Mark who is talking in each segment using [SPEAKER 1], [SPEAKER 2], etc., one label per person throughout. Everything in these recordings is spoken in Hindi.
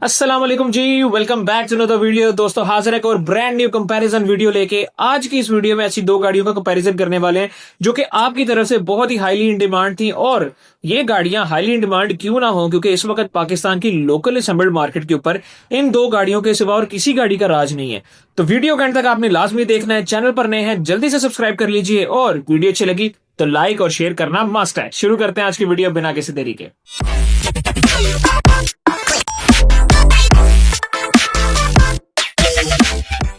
[SPEAKER 1] अस्सलाम वालेकुम जी, welcome back to another video. दोस्तों हाजिर है एक और ब्रांड न्यू कंपैरिजन वीडियो लेके। आज की इस वीडियो में ऐसी दो गाड़ियों का कंपैरिजन करने वाले हैं जो कि आपकी तरफ से बहुत ही हाईली इन डिमांड थी। और ये गाड़ियां हाईली इन डिमांड क्यों ना हो, क्योंकि इस वक्त पाकिस्तान की लोकल असेंबल्ड मार्केट के ऊपर इन दो गाड़ियों के सिवा और किसी गाड़ी का राज नहीं है। तो वीडियो के अंत तक आपने लाजमी देखना है। चैनल पर नए हैं जल्दी से सब्सक्राइब कर लीजिए और वीडियो अच्छी लगी तो लाइक और शेयर करना मस्ट है। शुरू करते हैं आज की वीडियो बिना किसी देरी के।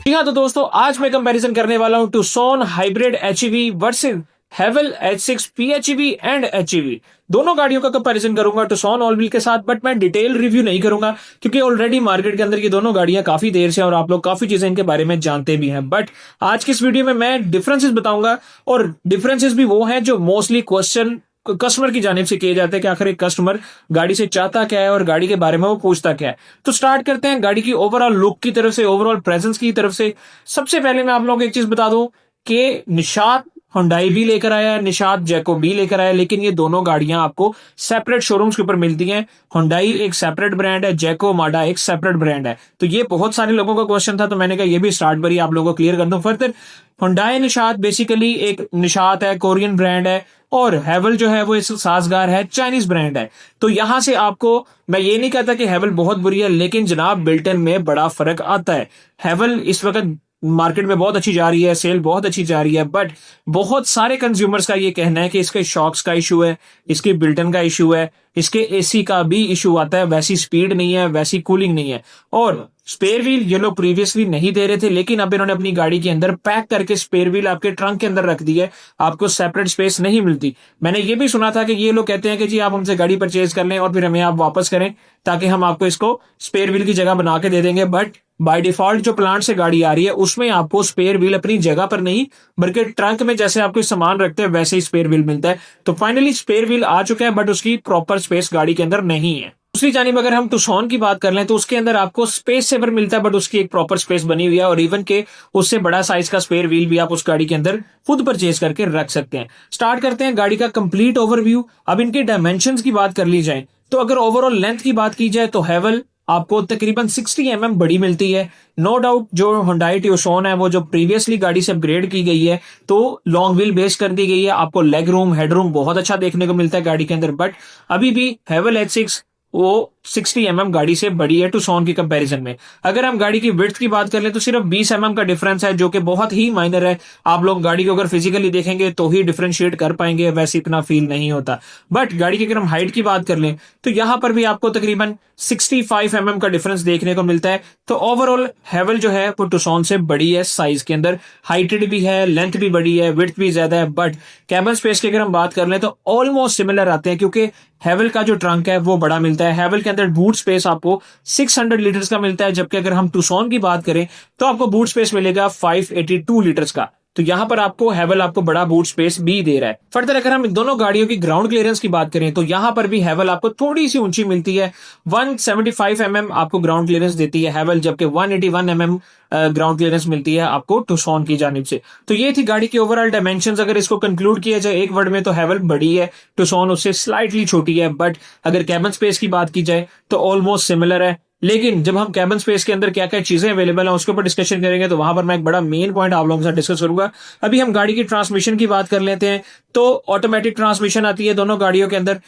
[SPEAKER 1] जी हाँ, तो दोस्तों आज मैं कंपैरिजन करने वाला हूं Tucson hybrid HEV versus Haval H6 PHEV एंड HEV। दोनों गाड़ियों का कंपैरिजन करूंगा टुक्सन ऑल व्हील के साथ, बट मैं डिटेल रिव्यू नहीं करूंगा क्योंकि ऑलरेडी मार्केट के अंदर ये दोनों गाड़ियां काफी देर से और आप लोग काफी चीजें इनके बारे में जानते भी हैं। बट आज की इस वीडियो में मैं डिफरेंसेस बताऊंगा और डिफरेंसेस भी वो हैं जो मोस्टली क्वेश्चन कस्टमर की जानिब से किए जाते हैं कि आखिर एक कस्टमर गाड़ी से चाहता क्या है और गाड़ी के बारे में वो पूछता क्या है। तो स्टार्ट करते हैं गाड़ी की ओवरऑल लुक की तरफ से, ओवरऑल प्रेजेंस की तरफ से। सबसे पहले मैं आप लोगों को एक चीज बता दूं कि निशात हुंडई भी लेकर आया है, निशात जैको भी लेकर आया है, लेकिन ये दोनों गाड़ियां आपको सेपरेट शोरूम्स के ऊपर मिलती हैं। हुंडई एक सेपरेट ब्रांड है, जैको माडा एक सेपरेट ब्रांड है। तो ये बहुत सारे लोगों का क्वेश्चन था, तो मैंने कहा ये भी स्टार्ट पर ही आप लोगों को क्लियर कर दूं। फर्दर हुंडई निशात बेसिकली एक निशात है, कोरियन ब्रांड है, और हेवल जो है वो इस साजगार है, चाइनीज ब्रांड है। तो यहां से आपको मैं ये नहीं कहता कि हेवल बहुत बुरी है, लेकिन जनाब बिल्टन में बड़ा फर्क आता है। हेवल इस वक्त मार्केट में बहुत अच्छी जा रही है, सेल बहुत अच्छी जा रही है, बट बहुत सारे कंज्यूमर्स का ये कहना है कि इसके शॉक्स का इशू है, इसकी बिल्टन का इशू है, इसके एसी का भी इशू आता है। वैसी स्पीड नहीं है, वैसी कूलिंग नहीं है। और स्पेयर व्हील ये लोग प्रीवियसली नहीं दे रहे थे, लेकिन अब इन्होंने अपनी गाड़ी के अंदर पैक करके स्पेयर व्हील आपके ट्रंक के अंदर रख दी है। आपको सेपरेट स्पेस नहीं मिलती। मैंने ये भी सुना था कि ये लोग कहते हैं कि जी आप हमसे गाड़ी परचेज कर लें और फिर हमें आप वापस करें ताकि हम आपको इसको स्पेयर व्हील की जगह बना के दे देंगे। बट बाय डिफॉल्ट जो प्लांट से गाड़ी आ रही है उसमें आपको स्पेयर व्हील अपनी जगह पर नहीं बल्कि ट्रंक में जैसे आप कोई सामान रखते हैं वैसे ही स्पेयर व्हील मिलता है। तो फाइनली स्पेयर व्हील आ चुका है, बट उसकी प्रॉपर स्पेस गाड़ी के अंदर नहीं है। दूसरी जानिब अगर हम टुक्सन की बात कर लें तो उसके अंदर आपको स्पेस सेवर मिलता है, बट उसकी एक प्रॉपर स्पेस बनी हुई है, और इवन के उससे बड़ा साइज का स्पेयर व्हील भी आप उस गाड़ी के अंदर खुद परचेज करके रख सकते हैं। स्टार्ट करते हैं गाड़ी का कंप्लीट ओवरव्यू। अब इनके डायमेंशंस की बात कर ली जाए तो अगर ओवरऑल लेंथ की बात की जाए तो हेवल आपको तकरीबन 60 बड़ी मिलती है। नो डाउट जो हुंडई ट्यूक्सन है वो जो प्रीवियसली गाड़ी से अपग्रेड की गई है तो लॉन्ग व्हील बेस कर दी गई है। आपको लेग रूम, हेड रूम बहुत अच्छा देखने को मिलता है गाड़ी के अंदर, बट अभी भी हेवल H6 वो 60 गाड़ी से बड़ी है टुक्सन की कंपैरिजन में। अगर हम गाड़ी की विड्थ की बात कर लें तो सिर्फ 20 का डिफरेंस है, जो कि बहुत ही माइनर है। आप लोग गाड़ी को अगर फिजिकली देखेंगे तो ही डिफरेंशिएट कर पाएंगे, वैसे इतना फील नहीं होता। बट गाड़ी की अगर हम हाइट की बात कर लें तो यहां पर भी आपको तकरीबन 65 का डिफरेंस देखने को मिलता है। तो ओवरऑल हेवल जो है वो टुक्सन से बड़ी है, साइज के अंदर हाइटेड भी है, लेंथ भी बड़ी है, विड्थ भी ज्यादा है। बट कैबिन स्पेस की अगर हम बात कर लें तो ऑलमोस्ट सिमिलर आते हैं, क्योंकि हेवल का जो ट्रंक है वो बड़ा मिलता है। हेवल के अंदर बूट स्पेस आपको 600 लीटर्स का मिलता है, जबकि अगर हम टुक्सन की बात करें तो आपको बूट स्पेस मिलेगा 582 लीटर्स का। तो यहां पर आपको हेवल आपको बड़ा बूट स्पेस भी दे रहा है। फर्दर अगर हम दोनों गाड़ियों की ग्राउंड क्लियरेंस की बात करें तो यहां पर भी हेवल आपको थोड़ी सी ऊंची मिलती है। 175 आपको ग्राउंड क्लियरेंस देती है हेवल, जबकि 181 ग्राउंड क्लियरेंस मिलती है आपको टुक्सन की जानिब से। तो ये थी गाड़ी की ओवरऑल डायमेंशंस। अगर इसको कंक्लूड किया जाए एक वर्ड में तो हेवल बड़ी है, टुक्सन उससे स्लाइटली छोटी है। बट अगर कैबिन स्पेस की बात की जाए तो ऑलमोस्ट सिमिलर है। लेकिन जब हम कैबिन स्पेस के अंदर क्या क्या चीजें अवेलेबल हैं उसके ऊपर डिस्कशन करेंगे तो वहां पर मैं एक बड़ा मेन पॉइंट आप लोगों के साथ डिस्कस करूंगा। अभी हम गाड़ी की ट्रांसमिशन की बात कर लेते हैं। तो ऑटोमेटिक ट्रांसमिशन आती है दोनों गाड़ियों के अंदर।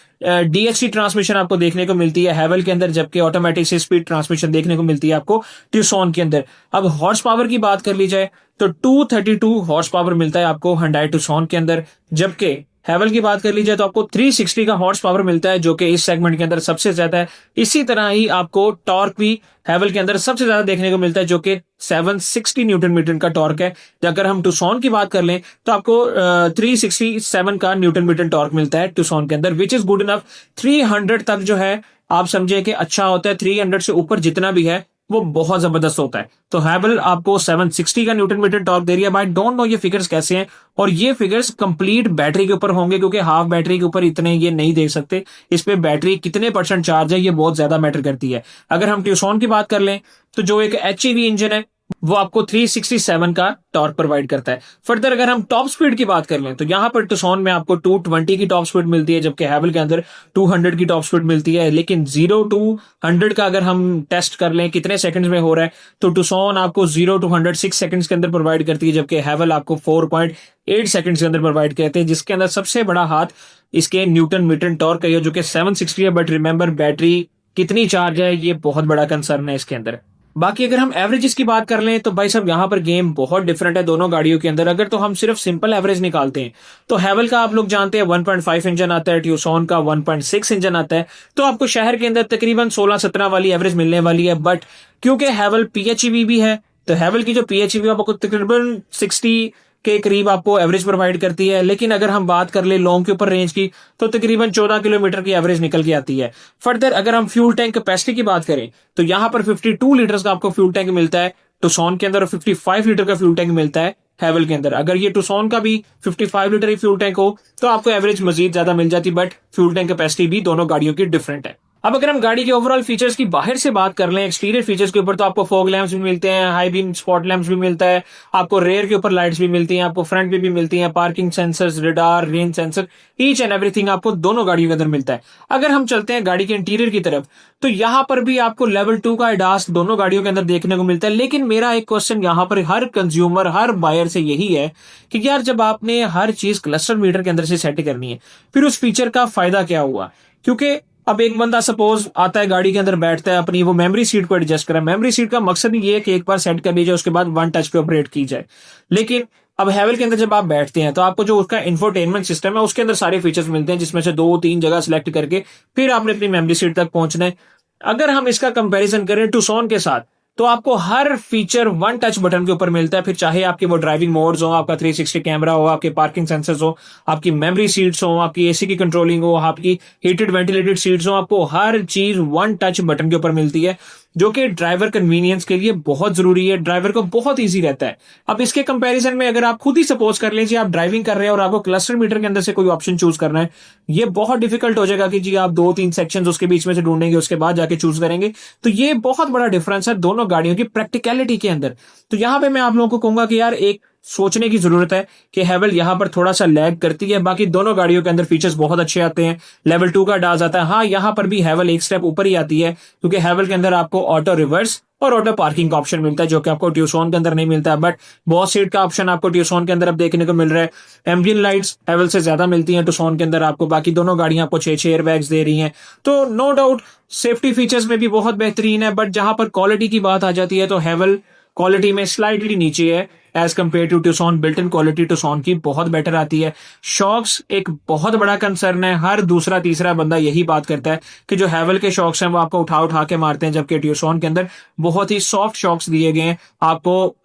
[SPEAKER 1] DHT ट्रांसमिशन आपको देखने को मिलती है हेवल के अंदर, जबकि ऑटोमेटिक 6 स्पीड ट्रांसमिशन देखने को मिलती है आपको टुक्सन के अंदर। अब हॉर्स पावर की बात कर ली जाए तो 232 हॉर्स पावर मिलता है आपको हुंडई टुक्सन के अंदर, जबकि हेवल की बात कर ली जाए तो आपको 360 का हॉर्स पावर मिलता है, जो कि इस सेगमेंट के अंदर सबसे ज्यादा है। इसी तरह ही आपको टॉर्क भी हेवल के अंदर सबसे ज्यादा देखने को मिलता है, जो कि 760 न्यूटन मीटर का टॉर्क है। अगर हम टुक्सन की बात कर लें तो आपको 367 का न्यूटन मीटर टॉर्क मिलता है टुक्सन के अंदर, विच इज गुड इनफ। 300 तक जो है आप समझे कि अच्छा होता है। 300 से ऊपर जितना भी है वो बहुत जबरदस्त होता है। तो हेवल आपको 760 का न्यूटन मीटर टॉर्क दे रही है। बट डोंट नो ये फिगर्स कैसे हैं, और ये फिगर्स कंप्लीट बैटरी के ऊपर होंगे, क्योंकि हाफ बैटरी के ऊपर इतने ये नहीं देख सकते। इस पे बैटरी कितने परसेंट चार्ज है ये बहुत ज्यादा मैटर करती है। अगर हम टुक्सन की बात कर लें तो जो एक HEV इंजन है वो आपको 367 का टॉर्क प्रोवाइड करता है। फर्दर अगर हम टॉप स्पीड की बात कर लें तो यहाँ पर टुसॉन में आपको 220 की टॉप स्पीड मिलती है, जबकि हैवल के अंदर 200 की टॉप स्पीड मिलती है। लेकिन 0 to 100 का अगर हम टेस्ट कर लें कितने सेकंड्स में हो रहा है, तो टुसॉन आपको 0 to 100 6 सेकंड्स के अंदर प्रोवाइड करती है, जबकि हैवल आपको 4.8 सेकंड्स के अंदर प्रोवाइड करते हैं, जिसके अंदर सबसे बड़ा हाथ इसके न्यूटन मीटर टॉर्क का है जो कि 760 है। बट रिमेंबर बैटरी कितनी चार्ज है ये बहुत बड़ा कंसर्न है इसके अंदर। बाकी अगर हम एवरेजेस की बात कर लें तो भाई साहब यहाँ पर गेम बहुत डिफरेंट है दोनों गाड़ियों के अंदर। अगर तो हम सिर्फ सिंपल एवरेज निकालते हैं तो हैवल का आप लोग जानते हैं 1.5 इंजन आता है, ट्यूसॉन का 1.6 इंजन आता है, तो आपको शहर के अंदर तकरीबन 16-17 वाली एवरेज मिलने वाली है। बट क्योंकि हैवल पीएचईवी भी है तो हैवल की जो पीएचईवी आपको तकरीबन 60 के करीब आपको एवरेज प्रोवाइड करती है। लेकिन अगर हम बात कर ले लॉन्ग के ऊपर रेंज की तो तकरीबन 14 किलोमीटर की एवरेज निकल के आती है। फर्दर अगर हम फ्यूल टैंक कैपेसिटी की बात करें तो यहाँ पर 52 लीटर्स का आपको फ्यूल टैंक मिलता है टुसॉन के अंदर, और 55 लीटर का फ्यूल टैंक मिलता है हैवल के अंदर। अगर ये टुसॉन का भी 55 लीटर ही फ्यूल टैंक हो तो आपको एवरेज मजीद ज्यादा मिल जाती, बट फ्यूल टैंक कैपेसिटी भी दोनों गाड़ियों की डिफरेंट है। अब अगर हम गाड़ी के ओवरऑल फीचर्स की बाहर से बात कर लें, एक्सटीरियर फीचर्स के ऊपर, तो आपको फॉग लैंप्स भी मिलते हैं, हाई बीम स्पॉट लैंप्स भी मिलता है, आपको रेयर के ऊपर लाइट्स भी मिलती हैं, आपको फ्रंट पे भी मिलती हैं, parking sensors, radar, rain sensor, each and everything आपको दोनों गाड़ियों के अंदर मिलता है। अगर हम चलते हैं गाड़ी के इंटीरियर की तरफ तो यहाँ पर भी आपको लेवल 2 का एडास दोनों गाड़ियों के अंदर देखने को मिलता है। लेकिन मेरा एक क्वेश्चन यहाँ पर हर कंज्यूमर, हर बायर से यही है कि यार जब आपने हर चीज क्लस्टर मीटर के अंदर से सेट करनी है फिर उस फीचर का फायदा क्या हुआ? क्योंकि अब एक बंदा सपोज आता है गाड़ी के अंदर बैठता है, अपनी वो मेमोरी सीट को एडजस्ट करा। मेमोरी सीट का मकसद ही ये है कि एक बार सेट कर ली जाए उसके बाद वन टच पे ऑपरेट की जाए। लेकिन अब हैवल के अंदर जब आप बैठते हैं तो आपको जो उसका इंफोटेनमेंट सिस्टम है उसके अंदर सारे फीचर्स मिलते हैं, जिसमें से 2-3 जगह सिलेक्ट करके फिर आपने अपनी मेमोरी सीट तक पहुंचना है। अगर हम इसका कंपैरिजन करें टुसॉन के साथ तो आपको हर फीचर वन टच बटन के ऊपर मिलता है। फिर चाहे आपके वो ड्राइविंग मोड्स हो, आपका 360 कैमरा हो, आपके पार्किंग सेंसर्स हो, आपकी मेमोरी सीट्स हो, आपकी एसी की कंट्रोलिंग हो, आपकी हीटेड वेंटिलेटेड सीट्स हो, आपको हर चीज वन टच बटन के ऊपर मिलती है, जो कि ड्राइवर कन्वीनियंस के लिए बहुत जरूरी है, ड्राइवर को बहुत ईजी रहता है। अब इसके कंपैरिजन में अगर आप खुद ही सपोज कर लीजिए आप ड्राइविंग कर रहे हैं और आपको क्लस्टर मीटर के अंदर से कोई ऑप्शन चूज करना है, ये बहुत डिफिकल्ट हो जाएगा कि जी आप 2-3 सेक्शंस उसके बीच में से ढूंढेंगे उसके बाद जाके चूज करेंगे। तो ये बहुत बड़ा डिफरेंस है दोनों गाड़ियों की प्रैक्टिकलिटी के अंदर। तो यहां पे मैं आप लोगों को कहूंगा कि यार एक सोचने की जरूरत है कि हैवल यहां पर थोड़ा सा लैग करती है। बाकी दोनों गाड़ियों के अंदर फीचर्स बहुत अच्छे आते हैं, लेवल 2 का डाज आता है। हाँ, यहां पर भी हैवल एक स्टेप ऊपर ही आती है क्योंकि हैवल के अंदर आपको ऑटो रिवर्स और ऑटो पार्किंग का ऑप्शन मिलता है जो कि आपको ट्यूसॉन के अंदर नहीं मिलता है। बट बॉस सीट का ऑप्शन आपको ट्यूसॉन के अंदर अब देखने को मिल रहा है। एम्बियन लाइट्स हैवल से ज्यादा मिलती हैं ट्यूसॉन के अंदर आपको। बाकी दोनों गाड़ियां आपको 6 एयर बैग्स दे रही हैं, तो नो डाउट सेफ्टी फीचर्स में भी बहुत बेहतरीन है। बट जहां पर क्वालिटी की बात आ जाती है तो हैवल क्वालिटी में स्लाइटली नीचे है as compare to Tucson. Built in quality Tucson की बहुत बेटर आती है। शॉक्स एक बहुत बड़ा कंसर्न है, हर दूसरा तीसरा बंदा यही बात करता है कि जो हैवल के शॉक्स हैं वो आपको उठा उठा के मारते हैं, जबकि ट्यूसॉन के अंदर बहुत ही सॉफ्ट शॉक्स दिए गए हैं। आपको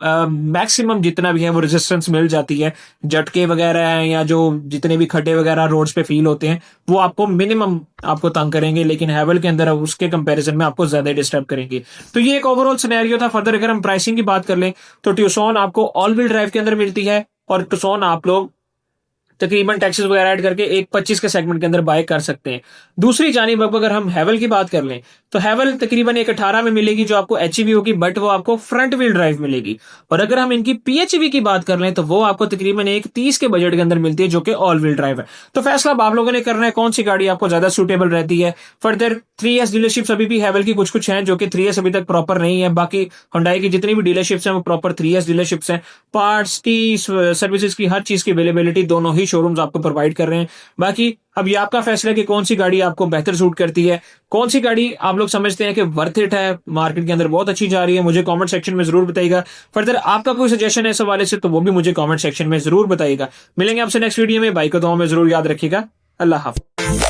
[SPEAKER 1] मैक्सिमम जितना भी है वो रेजिस्टेंस मिल जाती है। झटके वगैरह हैं या जो जितने भी खड्डे वगैरह रोड्स पे फील होते हैं वो आपको मिनिमम आपको तंग करेंगे, लेकिन हैवल के अंदर उसके कंपैरिजन में आपको ज्यादा डिस्टर्ब करेंगे। तो ये एक ओवरऑल सिनेरियो था। फर्दर अगर हम प्राइसिंग की बात कर लें तो ट्यूसॉन आपको ऑल व्हील ड्राइव के अंदर मिलती है और टुसॉन आप लोग तकरीबन टैक्सेस वगैरह ऐड करके 1.25 के सेगमेंट के अंदर बाय कर सकते हैं। दूसरी जानिब अब अगर हम हैवल की बात कर लें तो हैवल तकरीबन 1.18 में मिलेगी जो आपको एचईवी होगी, बट वो आपको फ्रंट व्हील ड्राइव मिलेगी। और अगर हम इनकी पीएचईवी की बात कर लें तो वो आपको तकरीबन 1.30 के बजट के अंदर मिलती है जो कि ऑल व्हील ड्राइव है। तो फैसला अब आप लोगों ने करना है कौन सी गाड़ी आपको ज्यादा सुटेबल रहती है। फर्दर 3S डीलरशिप्स अभी भी हैवल की कुछ कुछ हैं जो कि 3S अभी तक प्रॉपर नहीं है। बाकी हुंडई की जितनी भी डीलरशिप्स हैं वो प्रॉपर 3S डीलरशिप्स हैं। पार्ट्स की, सर्विसेज की, हर चीज की अवेलेबिलिटी दोनों ही शोरूम्स आपको प्रोवाइड कर रहे हैं। बाकी अब ये आपका फैसला है कि कौन सी गाड़ी आपको बेहतर सूट करती है, कौन सी गाड़ी आप लोग समझते हैं कि वर्थ इट है, मार्केट के अंदर बहुत अच्छी जा रही है। मुझे कमेंट सेक्शन में जरूर बताइएगा। फर्दर आपका कोई सजेशन है इस हवाले से तो वो भी मुझे कमेंट सेक्शन में जरूर बताइएगा। मिलेंगे आपसे नेक्स्ट वीडियो में। बाइक को दुआ में जरूर याद रखिएगा। अल्लाह हाफ़िज़।